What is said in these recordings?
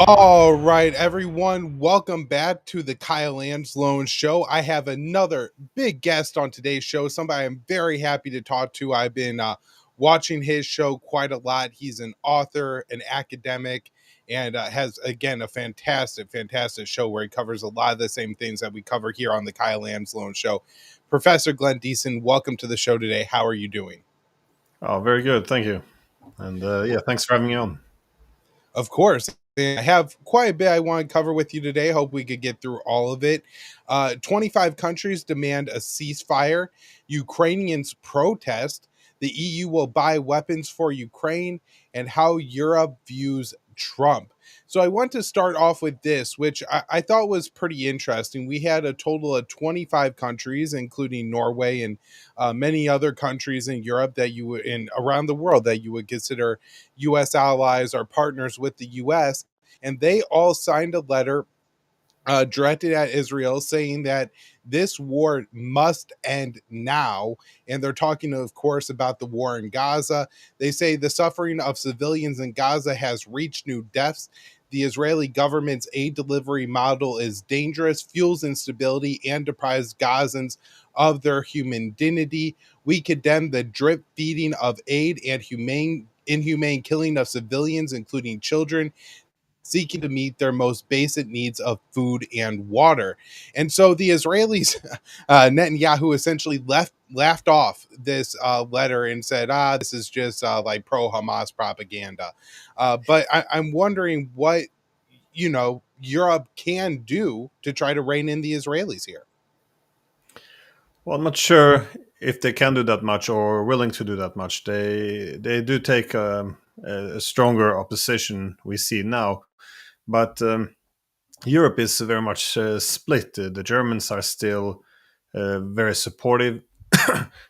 All right, everyone, welcome back to the Kyle Ansloan Show. I have another big guest on today's show, somebody I'm very happy to talk to. I've been watching his show quite a lot. He's an author, an academic, and has, again, a fantastic show where he covers a lot of the same things that we cover here on the Kyle Ansloan Show. Professor Glenn Diesen, welcome to the show today. How are you doing? Oh, very good. Thank you. And yeah, thanks for having me on. Of course. I have quite a bit I want to cover with you today. Hope we could get through all of it. 25 countries demand a ceasefire. Ukrainians protest. The EU will buy weapons for Ukraine, and how Europe views Trump. So I want to start off with this, which I thought was pretty interesting. We had a total of 25 countries, including Norway and many other countries in Europe that you would, in around the world, that you would consider U.S. allies or partners with the U.S., and they all signed a letter directed at Israel saying that this war must end now. And they're talking, of course, about the war in Gaza. They say the suffering of civilians in Gaza has reached new depths. The Israeli government's aid delivery model is dangerous, fuels instability, and deprives Gazans of their human dignity. We condemn the drip feeding of aid and inhumane killing of civilians, including children, seeking to meet their most basic needs of food and water. And so the Israelis, Netanyahu essentially laughed off this letter and said, this is just like pro-Hamas propaganda. But I'm wondering what, Europe can do to try to rein in the Israelis here. Well, I'm not sure if they can do that much or willing to do that much. They do take a stronger opposition we see now, but Europe is very much split. The Germans are still very supportive.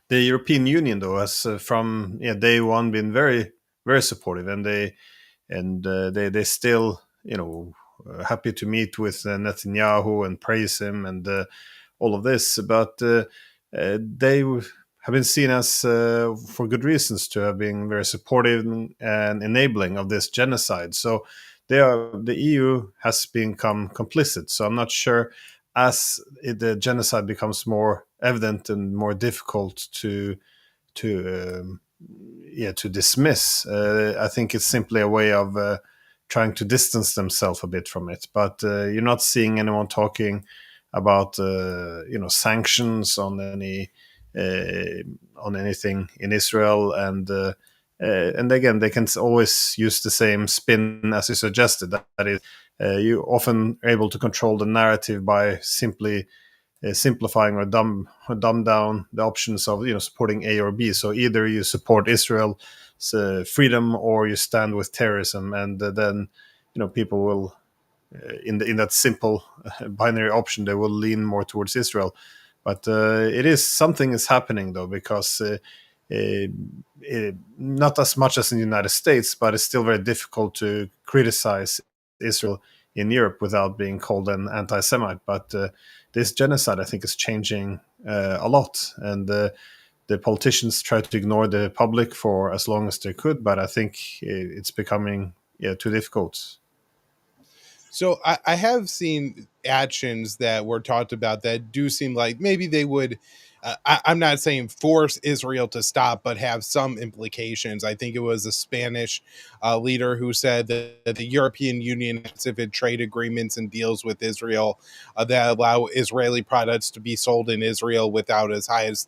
The European Union, though, has from day one been very supportive, and they still happy to meet with Netanyahu and praise him and all of this, but they have been seen as, for good reasons, to have been very supportive and enabling of this genocide. So the EU has become complicit. So I'm not sure, as the genocide becomes more evident and more difficult to to dismiss. I think it's simply a way of trying to distance themselves a bit from it. But you're not seeing anyone talking about sanctions on anything in Israel, and again, they can always use the same spin as you suggested. That is, you often are able to control the narrative by simply simplifying or dumb down the options of supporting A or B. So either you support Israel's freedom or you stand with terrorism, and then people will in that simple binary option, they will lean more towards Israel. But it is something is happening, though, because not as much as in the United States, but it's still very difficult to criticize Israel in Europe without being called an anti-Semite. But this genocide, I think, is changing a lot, and the politicians try to ignore the public for as long as they could. But I think it's becoming too difficult. So I have seen actions that were talked about that do seem like maybe they would. I'm not saying force Israel to stop, but have some implications. I think it was a Spanish leader who said that the European Union has specific trade agreements and deals with Israel that allow Israeli products to be sold in Israel without as high as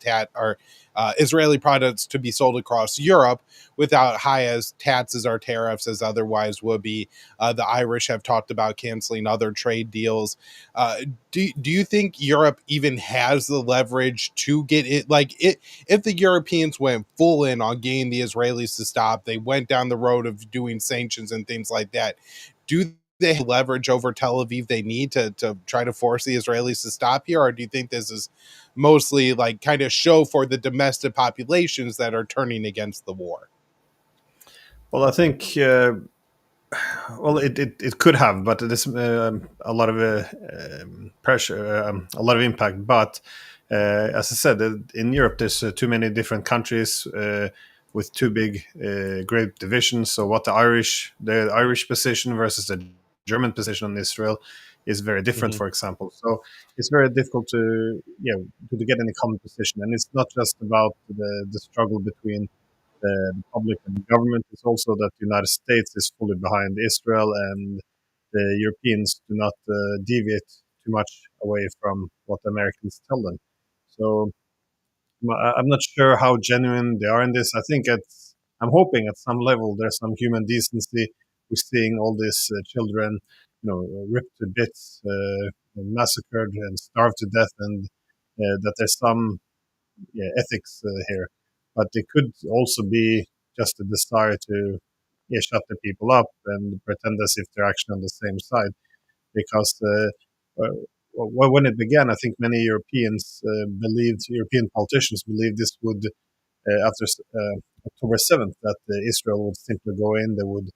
Israeli products to be sold across Europe without high as taxes or tariffs as otherwise would be. The Irish have talked about canceling other trade deals. Do you think Europe even has the leverage to get it? Like, if the Europeans went full in on getting the Israelis to stop, they went down the road of doing sanctions and things like that, do they have leverage over Tel Aviv they need to try to force the Israelis to stop here? Or do you think this is mostly like kind of show for the domestic populations that are turning against the war? Well, I think well, it could have, but there's a lot of pressure, a lot of impact. But as I said, in Europe, there's too many different countries with too big, great divisions. So what the Irish position versus the German position on Israel is very different, Hmm. for example. So it's very difficult to get any common position. And it's not just about the struggle between the public and the government. It's also that the United States is fully behind Israel, and the Europeans do not deviate too much away from what the Americans tell them. So I'm not sure how genuine they are in this. I'm hoping at some level there's some human decency. We're seeing all these children, ripped to bits, massacred and starved to death, and that there's some ethics here. But it could also be just a desire to shut the people up and pretend as if they're actually on the same side. Because when it began, I think many European politicians believed this would, after October 7th, that Israel would simply go in, they would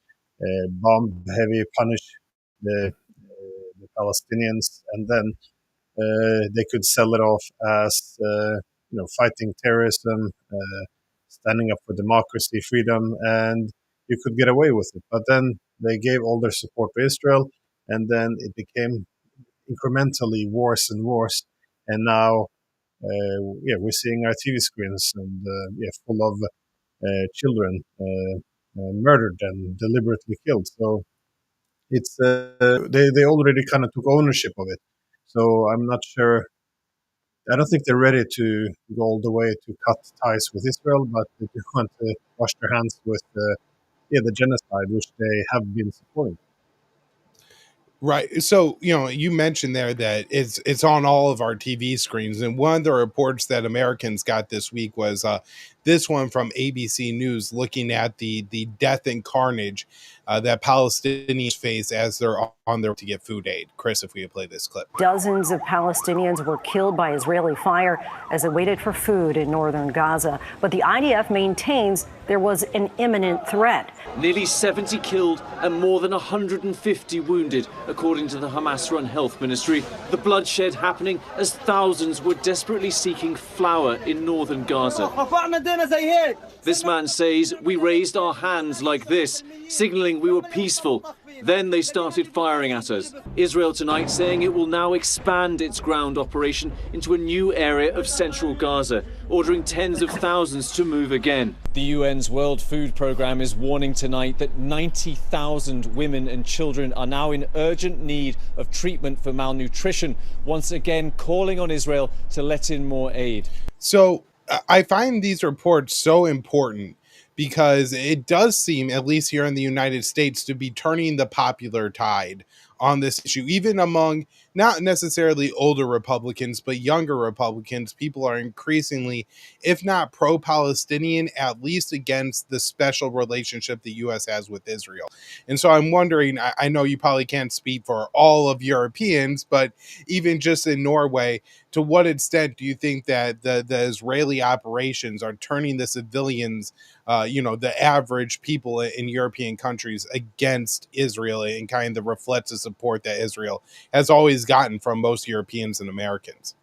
bomb heavy, punish the Palestinians, and then they could sell it off as fighting terrorism, standing up for democracy, freedom, and you could get away with it. But then they gave all their support to Israel, and then it became incrementally worse and worse. And now, we're seeing our TV screens and full of children murdered and deliberately killed. So it's they already kind of took ownership of it. So I'm not sure. I don't think they're ready to go all the way to cut ties with Israel, but they do want to wash their hands with the genocide, which they have been supporting. Right. So, you mentioned there that it's on all of our TV screens. And one of the reports that Americans got this week was this one from ABC News, looking at the death and carnage that Palestinians face as they're on their way to get food aid. Chris, if we could play this clip. Dozens of Palestinians were killed by Israeli fire as they waited for food in northern Gaza. But the IDF maintains there was an imminent threat. Nearly 70 killed and more than 150 wounded, according to the Hamas-run health ministry. The bloodshed happening as thousands were desperately seeking flour in northern Gaza. This man says, "We raised our hands like this, signaling we were peaceful. Then they started firing at us." Israel tonight saying it will now expand its ground operation into a new area of central Gaza, ordering tens of thousands to move again. The UN's World Food Programme is warning tonight that 90,000 women and children are now in urgent need of treatment for malnutrition, once again calling on Israel to let in more aid. So I find these reports so important because it does seem, at least here in the United States, to be turning the popular tide on this issue, even among not necessarily older Republicans, but younger Republicans. People are increasingly, if not pro-Palestinian, at least against the special relationship the U.S. has with Israel. And so I'm wondering, I know you probably can't speak for all of Europeans, but even just in Norway, to what extent do you think that the Israeli operations are turning the civilians, the average people in European countries against Israel, and kind of reflects the support that Israel has always gotten from most Europeans and Americans?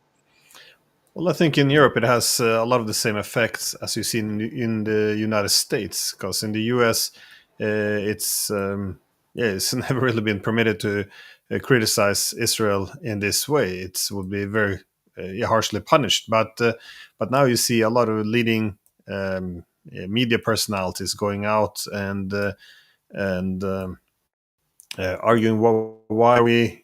Well, I think in Europe it has a lot of the same effects as you see in the United States, because in the US it's never really been permitted to criticize Israel in this way. It would be very harshly punished. But now you see a lot of leading media personalities going out and arguing why are we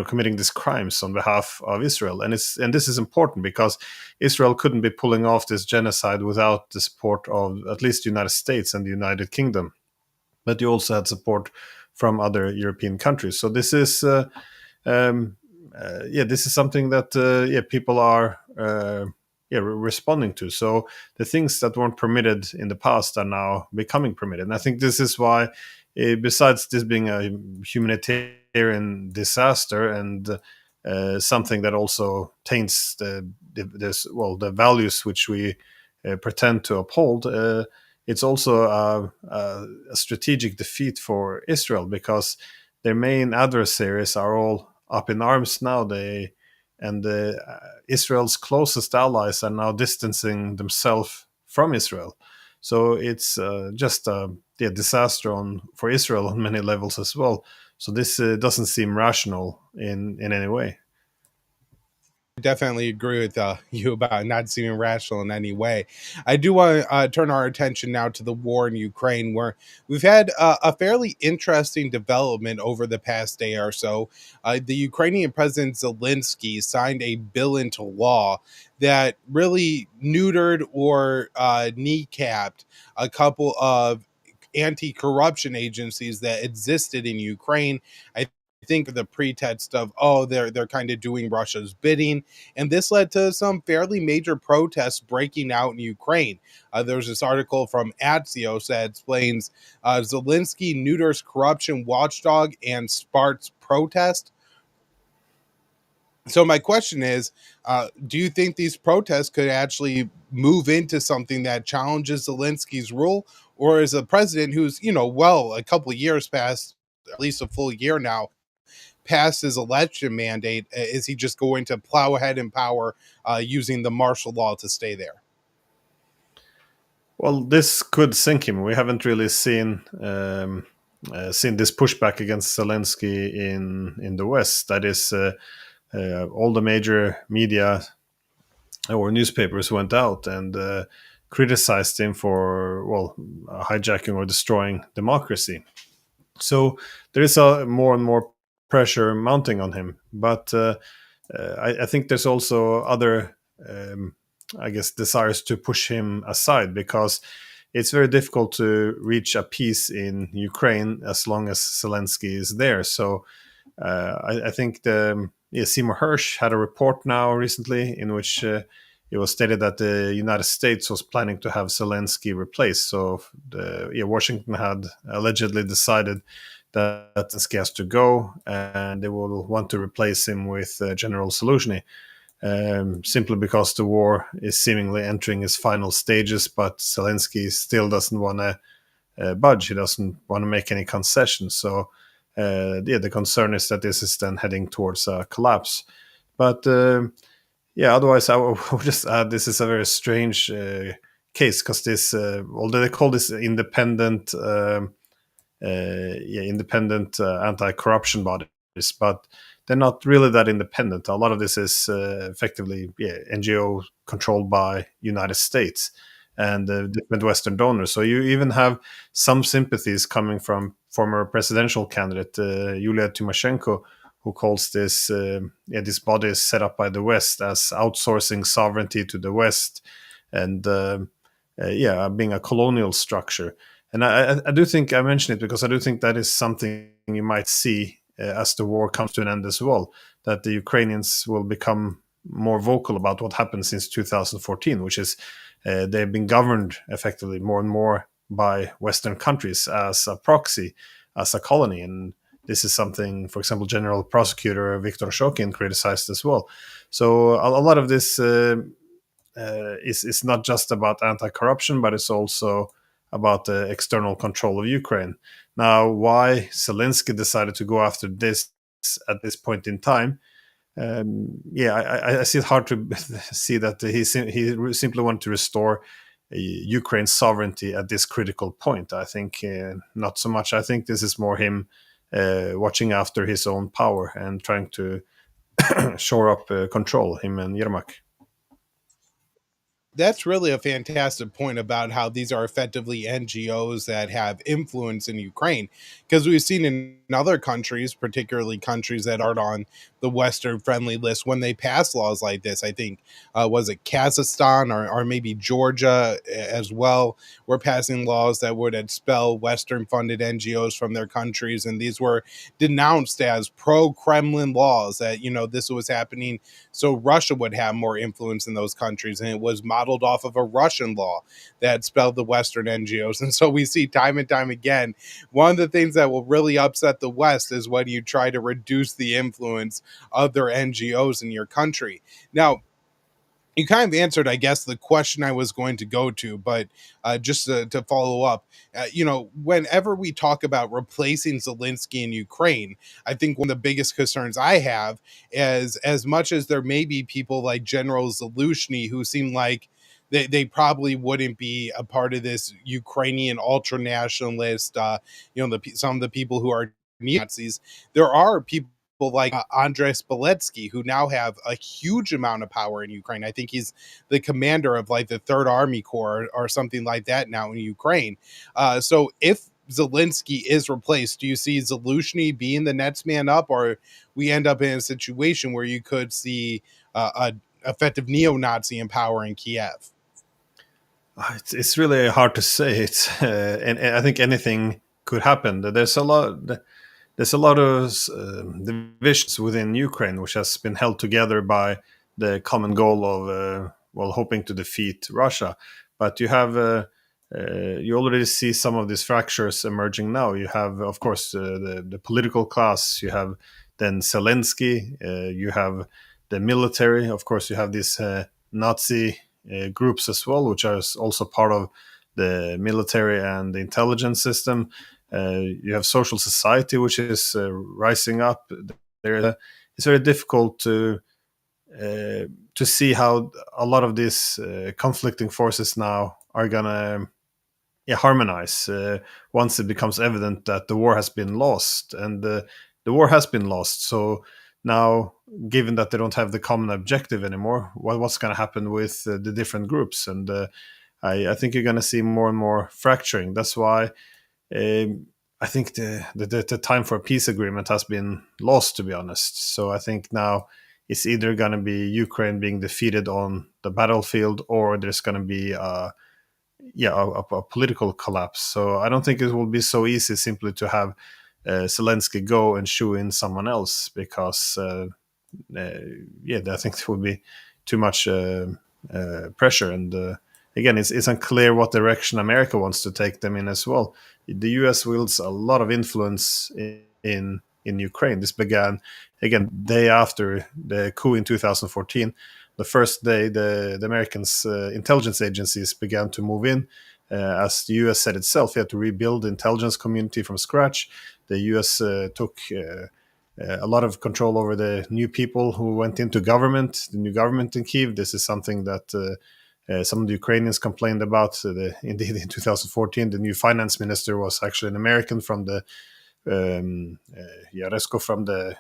committing these crimes on behalf of Israel. And this is important because Israel couldn't be pulling off this genocide without the support of at least the United States and the United Kingdom, but you also had support from other European countries. So this is this is something that people are responding to. So the things that weren't permitted in the past are now becoming permitted. And I think this is why, besides this being a humanitarian disaster and something that also taints the values which we pretend to uphold, it's also a strategic defeat for Israel, because their main adversaries are all up in arms now. Israel's closest allies are now distancing themselves from Israel. So it's just a disaster for Israel on many levels as well. So this doesn't seem rational in any way. Definitely agree with you about not seeming rational in any way. I do want to turn our attention now to the war in Ukraine, where we've had a fairly interesting development over the past day or so. The Ukrainian President Zelensky signed a bill into law that really neutered or kneecapped a couple of anti-corruption agencies that existed in Ukraine. I think the pretext of, oh, they're kind of doing Russia's bidding, and this led to some fairly major protests breaking out in Ukraine. There's this article from Axios that explains Zelensky neuters corruption watchdog and sparks protest. So my question is, do you think these protests could actually move into something that challenges Zelensky's rule, or is a president who's, well, a couple of years past, at least a full year now, past his election mandate, is he just going to plow ahead in power using the martial law to stay there? Well, this could sink him. We haven't really seen this pushback against Zelensky in the West. That is, all the major media or newspapers went out and criticized him for, well, hijacking or destroying democracy. So there is a more and more pressure mounting on him. But I think there's also other, desires to push him aside, because it's very difficult to reach a peace in Ukraine as long as Zelensky is there. So I think Seymour Hersh had a report now recently in which it was stated that the United States was planning to have Zelensky replaced. So Washington had allegedly decided that Zelensky has to go, and they will want to replace him with General Zelensky, simply because the war is seemingly entering its final stages, but Zelensky still doesn't want to budge. He doesn't want to make any concessions. So the concern is that this is then heading towards a collapse. But otherwise, I would just add this is a very strange case, because this, although they call this independent anti-corruption bodies, but they're not really that independent. A lot of this is effectively NGO controlled by United States and different Western donors. So you even have some sympathies coming from former presidential candidate Yulia Tymoshenko, who calls this these bodies set up by the West as outsourcing sovereignty to the West and being a colonial structure. And I do think I mention it because I do think that is something you might see as the war comes to an end as well, that the Ukrainians will become more vocal about what happened since 2014, which is they've been governed effectively more and more by Western countries as a proxy, as a colony. And this is something, for example, General Prosecutor Viktor Shokin criticized as well. So a lot of this is not just about anti-corruption, but it's also about the external control of Ukraine. Now, why Zelensky decided to go after this at this point in time, I see it hard to see that he simply wanted to restore Ukraine's sovereignty at this critical point. I think not so much. I think this is more him watching after his own power and trying to shore up control, him and Yermak. That's really a fantastic point about how these are effectively NGOs that have influence in Ukraine, because we've seen in other countries, particularly countries that aren't on the Western friendly list, when they pass laws like this. I think was it Kazakhstan or maybe Georgia as well, were passing laws that would expel Western funded NGOs from their countries, and these were denounced as pro-Kremlin laws, that this was happening so Russia would have more influence in those countries, and it was modeled off of a Russian law that expelled the Western NGOs. And so we see time and time again, one of the things that will really upset the West is when you try to reduce the influence of their NGOs in your country. Now, you kind of answered, I guess, the question I was going to go to, but just to follow up, whenever we talk about replacing Zelensky in Ukraine, I think one of the biggest concerns I have is, as much as there may be people like General Zelensky who seem like they probably wouldn't be a part of this Ukrainian ultra nationalist, some of the people who are neo-Nazis, there are people like Andres Beletsky, who now have a huge amount of power in Ukraine. I think he's the commander of like the Third Army Corps or something like that now in Ukraine. So if Zelensky is replaced, do you see Zelensky being the next man up, or we end up in a situation where you could see a effective neo-Nazi in power in Kiev? It's really hard to say. And I think anything could happen. There's a lot of divisions within Ukraine, which has been held together by the common goal of hoping to defeat Russia. But you already see some of these fractures emerging now. You have, of course, the political class. You have then Zelensky. You have the military. Of course, you have these Nazi groups as well, which are also part of the military and the intelligence system. You have social society, which is rising up. It's very difficult to see how a lot of these conflicting forces now are gonna harmonize once it becomes evident that the war has been lost, and the war has been lost. So now, given that they don't have the common objective anymore, what's going to happen with the different groups? And I think you're going to see more and more fracturing. That's why I think the time for a peace agreement has been lost, to be honest. So I think now it's either going to be Ukraine being defeated on the battlefield, or there's going to be a political collapse. So I don't think it will be so easy simply to have Zelensky go and shoe in someone else, because I think there would be too much pressure. And again, it's unclear what direction America wants to take them in as well. The US wields a lot of influence in Ukraine. This began, again, day after the coup in 2014. The first day, the Americans' intelligence agencies began to move in. As the US said itself, it had to rebuild the intelligence community from scratch. The US took a lot of control over the new people who went into government, the new government in Kyiv. This is something that some of the Ukrainians complained about. Indeed, in 2014, the new finance minister was actually an American from the Yaresko, from the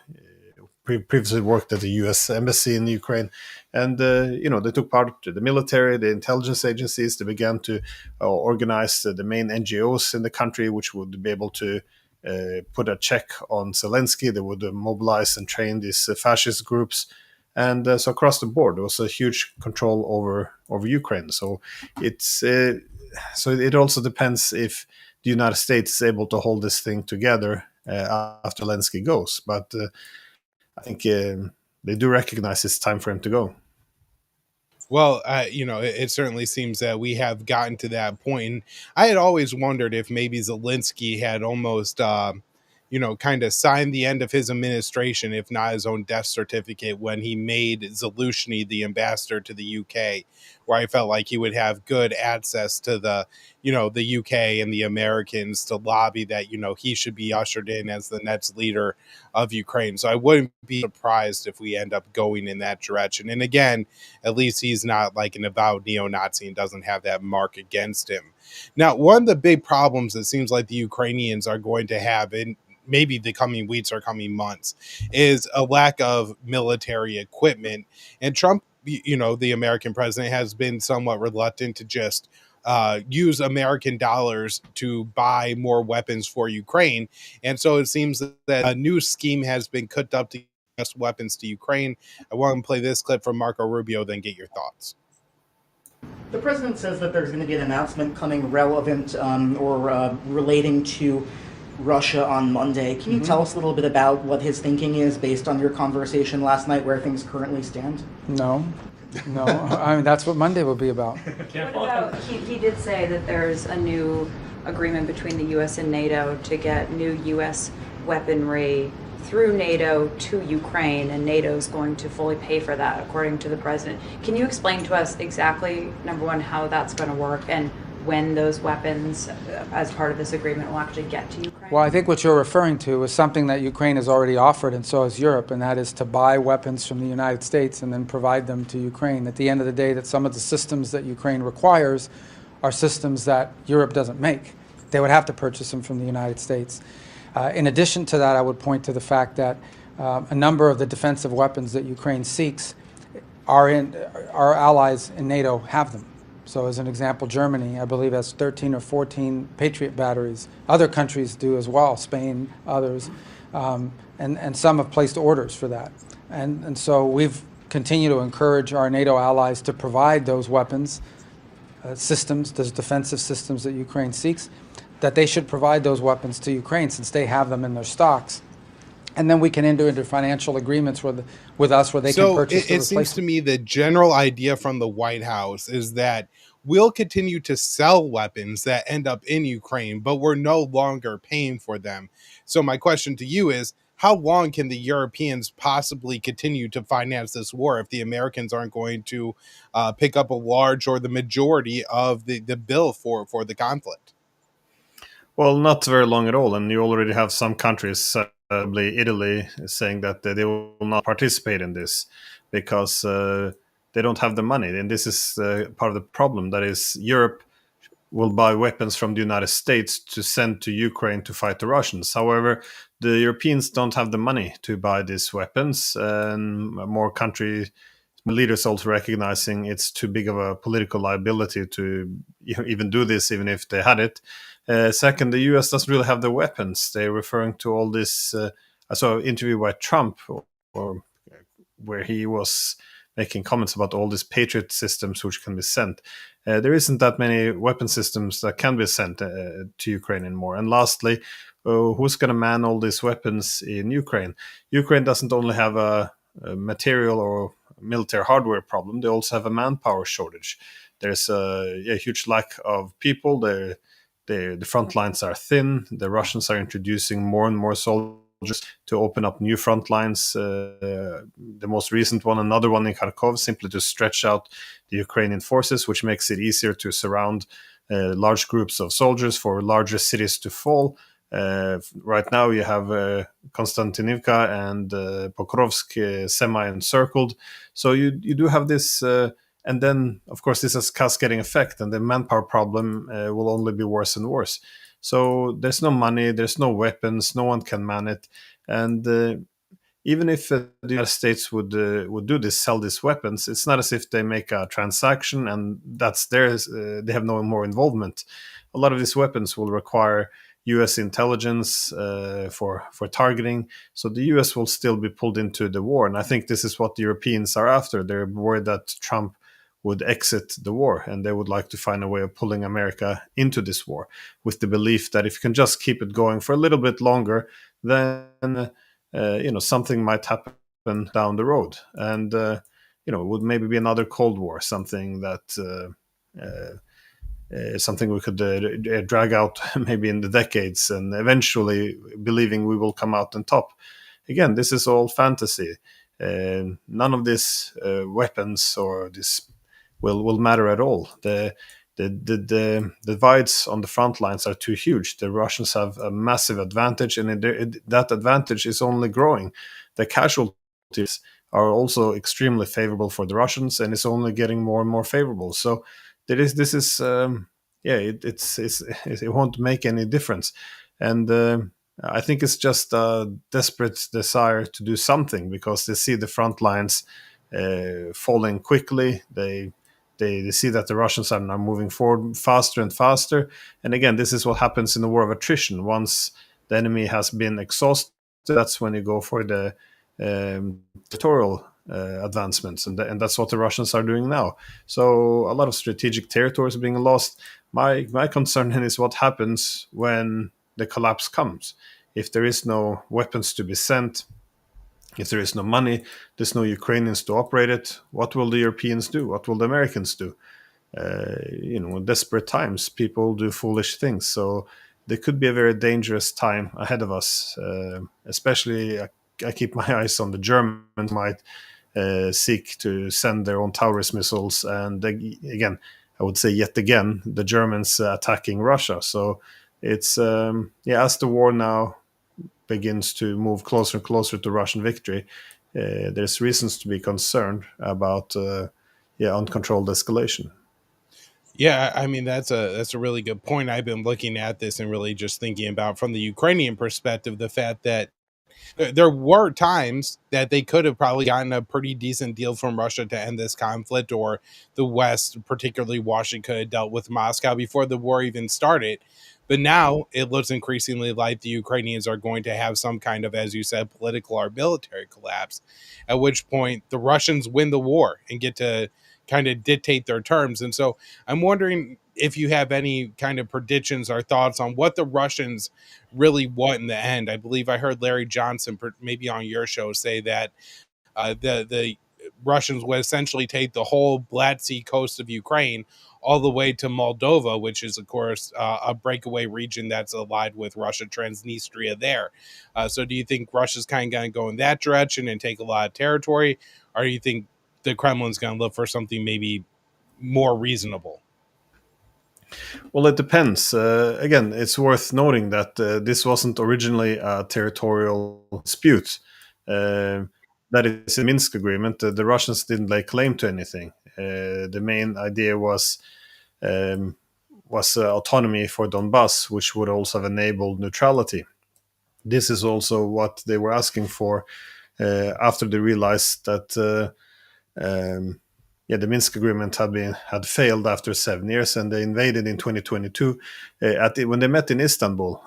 previously worked at the U.S. embassy in Ukraine. And, they took part, the military, the intelligence agencies. They began to organize the main NGOs in the country, which would be able to put a check on Zelensky. They would mobilize and train these fascist groups. And so across the board, there was a huge control over Ukraine. So it also depends if the United States is able to hold this thing together after Zelensky goes. But I think they do recognize it's time for him to go. Well, it certainly seems that we have gotten to that point. I had always wondered if maybe Zelensky had almost, kind of signed the end of his administration, if not his own death certificate, when he made Zelensky the ambassador to the UK, where I felt like he would have good access to the UK and the Americans to lobby that, he should be ushered in as the next leader of Ukraine. So I wouldn't be surprised if we end up going in that direction. And again, at least he's not like an avowed neo-Nazi and doesn't have that mark against him. Now, one of the big problems it seems like the Ukrainians are going to have in maybe the coming weeks or coming months is a lack of military equipment. And Trump, the American president, has been somewhat reluctant to just use American dollars to buy more weapons for Ukraine. And so it seems that a new scheme has been cooked up to get weapons to Ukraine. I want to play this clip from Marco Rubio, then get your thoughts. The president says that there's going to be an announcement coming relevant or relating to Russia on Monday. Can you tell us a little bit about what his thinking is based on your conversation last night, where things currently stand? No. I mean, that's what Monday will be about. He did say that there's a new agreement between the U.S. and NATO to get new U.S. weaponry through NATO to Ukraine, and NATO is going to fully pay for that, according to the president. Can you explain to us exactly, number one, how that's going to work, and when those weapons, as part of this agreement, will actually get to Ukraine? Well, I think what you're referring to is something that Ukraine has already offered, and so has Europe, and that is to buy weapons from the United States and then provide them to Ukraine. At the end of the day, that some of the systems that Ukraine requires are systems that Europe doesn't make. They would have to purchase them from the United States. In addition to that, I would point to the fact that a number of the defensive weapons that Ukraine seeks our allies in NATO have them. So as an example, Germany, I believe, has 13 or 14 Patriot batteries. Other countries do as well, Spain, others, and some have placed orders for that. And so we've continued to encourage our NATO allies to provide those weapons, systems, those defensive systems that Ukraine seeks, that they should provide those weapons to Ukraine since they have them in their stocks. And then we can enter into financial agreements with us where they can purchase the replacement. It seems to me the general idea from the White House is that we'll continue to sell weapons that end up in Ukraine, but we're no longer paying for them. So my question to you is, how long can the Europeans possibly continue to finance this war if the Americans aren't going to pick up a large or the majority of the bill for the conflict? Well, not very long at all. And you already have some countries, probably Italy, saying that they will not participate in this because they don't have the money. And this is part of the problem. That is, Europe will buy weapons from the United States to send to Ukraine to fight the Russians. However, the Europeans don't have the money to buy these weapons, and more country leaders also recognizing it's too big of a political liability to even do this, even if they had it. Second, the US doesn't really have the weapons. They're referring to all this. I saw an interview by Trump, or where he was making comments about all these Patriot systems which can be sent. There isn't that many weapon systems that can be sent to Ukraine anymore. And lastly, who's going to man all these weapons in Ukraine? Ukraine doesn't only have a material or military hardware problem, they also have a manpower shortage. There's a huge lack of people. The front lines are thin. The Russians are introducing more and more soldiers to open up new front lines. The most recent one, another one in Kharkov, simply to stretch out the Ukrainian forces, which makes it easier to surround large groups of soldiers for larger cities to fall. Right now you have Konstantinivka and Pokrovsk semi-encircled. So you do have this, and then of course this has cascading effect, and the manpower problem will only be worse and worse. So there's no money, there's no weapons, no one can man it, and even if the United States would do this, sell these weapons, it's not as if they make a transaction and that's theirs. They have no more involvement. A lot of these weapons will require U.S. intelligence for targeting, so the U.S. will still be pulled into the war. And I think this is what the Europeans are after. They're worried that Trump would exit the war, and they would like to find a way of pulling America into this war, with the belief that if you can just keep it going for a little bit longer, then something might happen down the road, and it would maybe be another Cold War, something that something we could drag out maybe in the decades, and eventually believing we will come out on top. Again, this is all fantasy. None of these weapons or this will matter at all. The divides on the front lines are too huge. The Russians have a massive advantage, and that advantage is only growing. The casualties are also extremely favorable for the Russians, and it's only getting more and more favorable. So it won't make any difference. And I think it's just a desperate desire to do something, because they see the front lines falling quickly. They see that the Russians are now moving forward faster and faster. And again, this is what happens in a war of attrition. Once the enemy has been exhausted, that's when you go for the territorial advancements. And that's what the Russians are doing now. So a lot of strategic territories are being lost. My concern is what happens when the collapse comes. If there is no weapons to be sent, if there is no money, there's no Ukrainians to operate it, what will the Europeans do? What will the Americans do? In desperate times, people do foolish things. So there could be a very dangerous time ahead of us. Especially, I keep my eyes on the Germans might seek to send their own Taurus missiles. And again, I would say yet again, the Germans attacking Russia. So it's, as the war now begins to move closer and closer to Russian victory, there's reasons to be concerned about uncontrolled escalation. Yeah, I mean that's a really good point. I've been looking at this and really just thinking about from the Ukrainian perspective the fact that there were times that they could have probably gotten a pretty decent deal from Russia to end this conflict, or the West, particularly Washington, could have dealt with Moscow before the war even started. But now it looks increasingly like the Ukrainians are going to have some kind of, as you said, political or military collapse, at which point the Russians win the war and get to kind of dictate their terms. And so I'm wondering if you have any kind of predictions or thoughts on what the Russians really want in the end. I believe I heard Larry Johnson, maybe on your show, say that the Russians would essentially take the whole Black Sea coast of Ukraine all the way to Moldova, which is, of course, a breakaway region that's allied with Russia, Transnistria there. So do you think Russia's kind of going to go in that direction and take a lot of territory? Or do you think the Kremlin's going to look for something maybe more reasonable? Well, it depends. Again, it's worth noting that this wasn't originally a territorial dispute. That is a Minsk agreement. The Russians didn't lay claim to anything. The main idea was autonomy for Donbass, which would also have enabled neutrality. This is also what they were asking for after they realized that the Minsk agreement had failed after 7 years, and they invaded in 2022. When they met in Istanbul,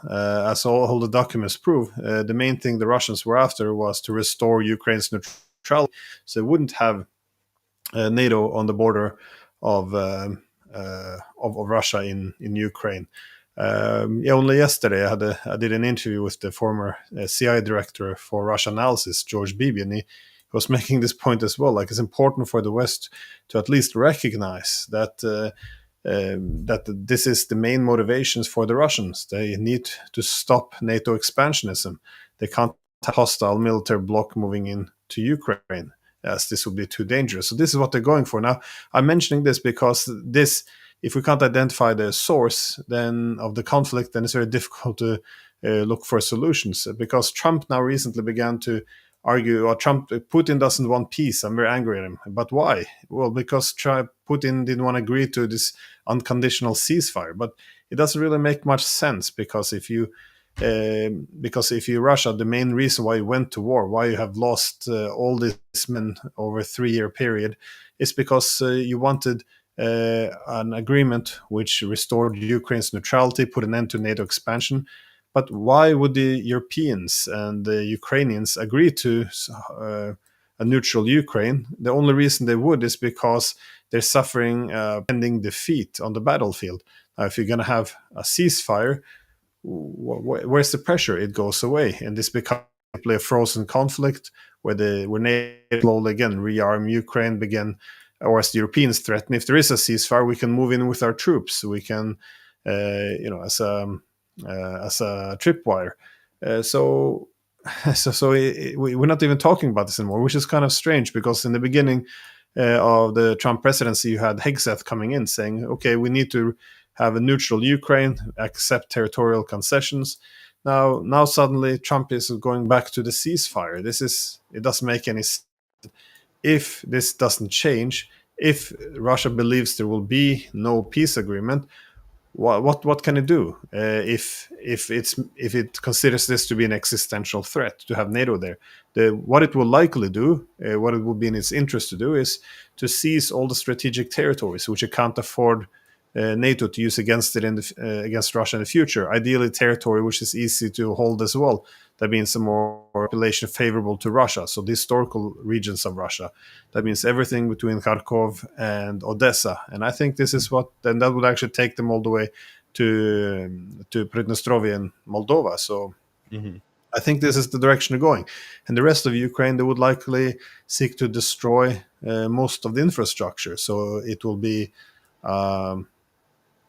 as all the documents prove, the main thing the Russians were after was to restore Ukraine's neutrality, so they wouldn't have NATO on the border of Russia in Ukraine. Only yesterday I did an interview with the former CIA director for Russia analysis, George Bibi, and he was making this point as well. Like, it's important for the West to at least recognize that that this is the main motivations for the Russians. They need to stop NATO expansionism. They can't have hostile military bloc moving into Ukraine, as this would be too dangerous. So this is what they're going for. Now, I'm mentioning this because if we can't identify the source then of the conflict, then it's very difficult to look for solutions. Because Trump now recently began to argue, or Putin doesn't want peace. I'm very angry at him. But why? Well, because Putin didn't want to agree to this unconditional ceasefire. But it doesn't really make much sense, because if you Russia, the main reason why you went to war, why you have lost all these men over a 3-year period, is because you wanted an agreement which restored Ukraine's neutrality, put an end to NATO expansion. But why would the Europeans and the Ukrainians agree to a neutral Ukraine? The only reason they would is because they're suffering pending defeat on the battlefield. If you're going to have a ceasefire, where's the pressure? It goes away, and this becomes a frozen conflict where NATO slowly again rearm Ukraine, begin, or as the Europeans threaten, if there is a ceasefire, we can move in with our troops. We can, as a tripwire. We're not even talking about this anymore, which is kind of strange, because in the beginning of the Trump presidency, you had Hegseth coming in saying, okay, we need to have a neutral Ukraine, accept territorial concessions. Now suddenly Trump is going back to the ceasefire. It doesn't make any sense. If this doesn't change, if Russia believes there will be no peace agreement, what can it do if it considers this to be an existential threat to have NATO there? What it will likely do, what it will be in its interest to do, is to seize all the strategic territories which it can't afford NATO to use against against Russia in the future. Ideally, territory which is easy to hold as well. That means a more population favorable to Russia. So the historical regions of Russia. That means everything between Kharkov and Odessa. And I think this is then that would actually take them all the way to Pridnestrovia and Moldova. So I think this is the direction they're going. And the rest of Ukraine, they would likely seek to destroy most of the infrastructure. So it will be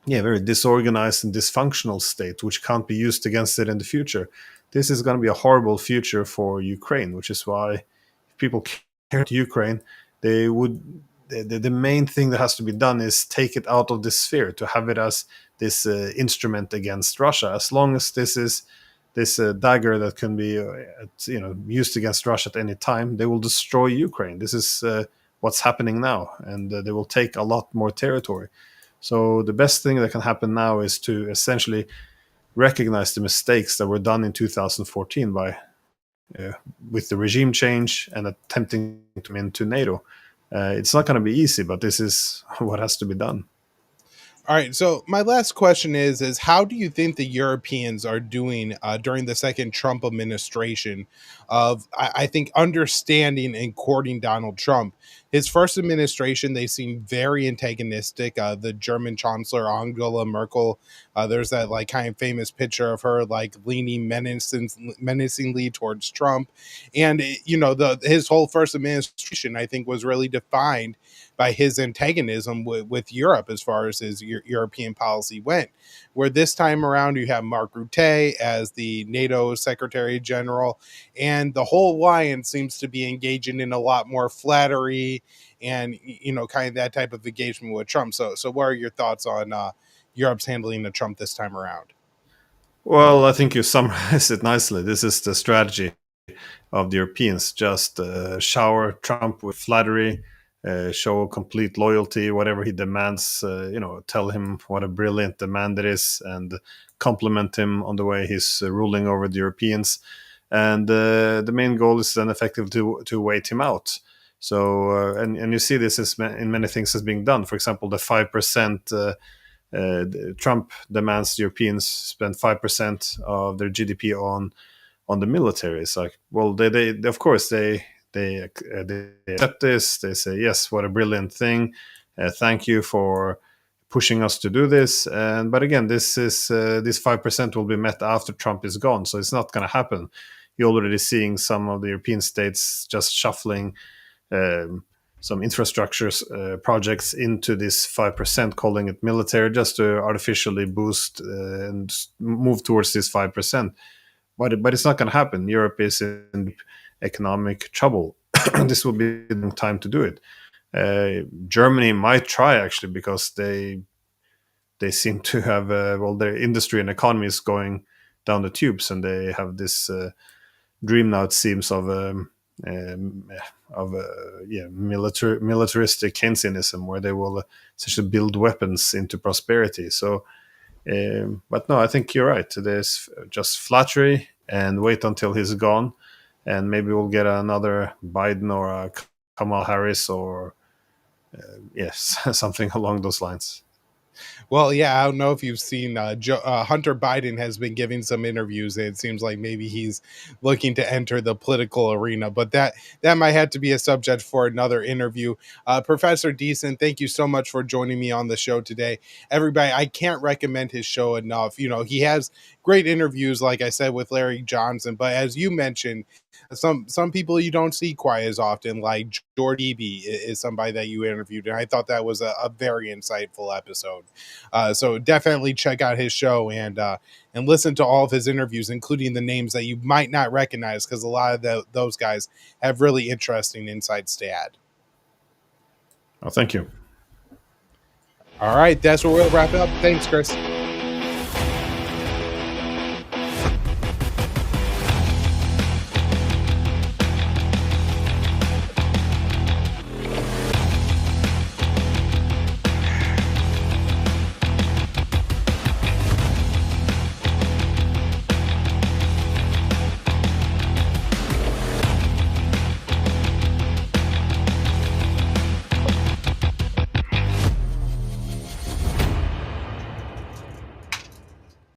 very disorganized and dysfunctional state, which can't be used against it in the future. This is going to be a horrible future for Ukraine, which is why if people care to Ukraine, the main thing that has to be done is take it out of this sphere, to have it as this instrument against Russia. As long as this is this dagger that can be used against Russia at any time, they will destroy Ukraine. This is what's happening now, and they will take a lot more territory. So the best thing that can happen now is to essentially recognize the mistakes that were done in 2014 by with the regime change and attempting to come into NATO. It's not going to be easy, but this is what has to be done. All right. So my last question is how do you think the Europeans are doing during the second Trump administration of, I think, understanding and courting Donald Trump? His first administration, they seemed very antagonistic. The German Chancellor Angela Merkel, there's that like kind of famous picture of her like leaning menacingly towards Trump. And, his whole first administration, I think, was really defined by his antagonism with Europe as far as his European policy went. Where this time around, you have Mark Rutte as the NATO Secretary General, and the whole alliance seems to be engaging in a lot more flattery and, kind of that type of engagement with Trump. So what are your thoughts on Europe's handling of Trump this time around? Well, I think you summarized it nicely. This is the strategy of the Europeans: just shower Trump with flattery, show complete loyalty, whatever he demands, tell him what a brilliant demand it is, and compliment him on the way he's ruling over the Europeans. And the main goal is then effectively to wait him out. So, and you see this is in many things is being done. For example, the 5%, Trump demands Europeans spend 5% of their GDP on the military. It's like, well, they of course they accept this. They say, yes, what a brilliant thing. Thank you for pushing us to do this. But again, this 5% will be met after Trump is gone. So it's not going to happen. You're already seeing some of the European states just shuffling some infrastructure projects into this 5%, calling it military, just to artificially boost and move towards this 5%. But it's not going to happen. Europe is in economic trouble. This will be the time to do it. Germany might try, actually, because they seem to have their industry and economy is going down the tubes, and they have this dream now, it seems, of militaristic Keynesianism, where they will essentially build weapons into prosperity. So, but no, I think you're right. There's just flattery and wait until he's gone, and maybe we'll get another Biden or a Kamala Harris or yes, something along those lines. Well, yeah, I don't know if you've seen Hunter Biden has been giving some interviews. It seems like maybe he's looking to enter the political arena, but that might have to be a subject for another interview. Professor Diesen, thank you so much for joining me on the show today. Everybody, I can't recommend his show enough. He has great interviews, like I said, with Larry Johnson, but as you mentioned, some people you don't see quite as often, like George Eby is somebody that you interviewed, and I thought that was a very insightful episode. So definitely check out his show and listen to all of his interviews, including the names that you might not recognize, because a lot of those guys have really interesting insights to add. Oh, thank you. All right, that's where we'll wrap it up. Thanks, Chris.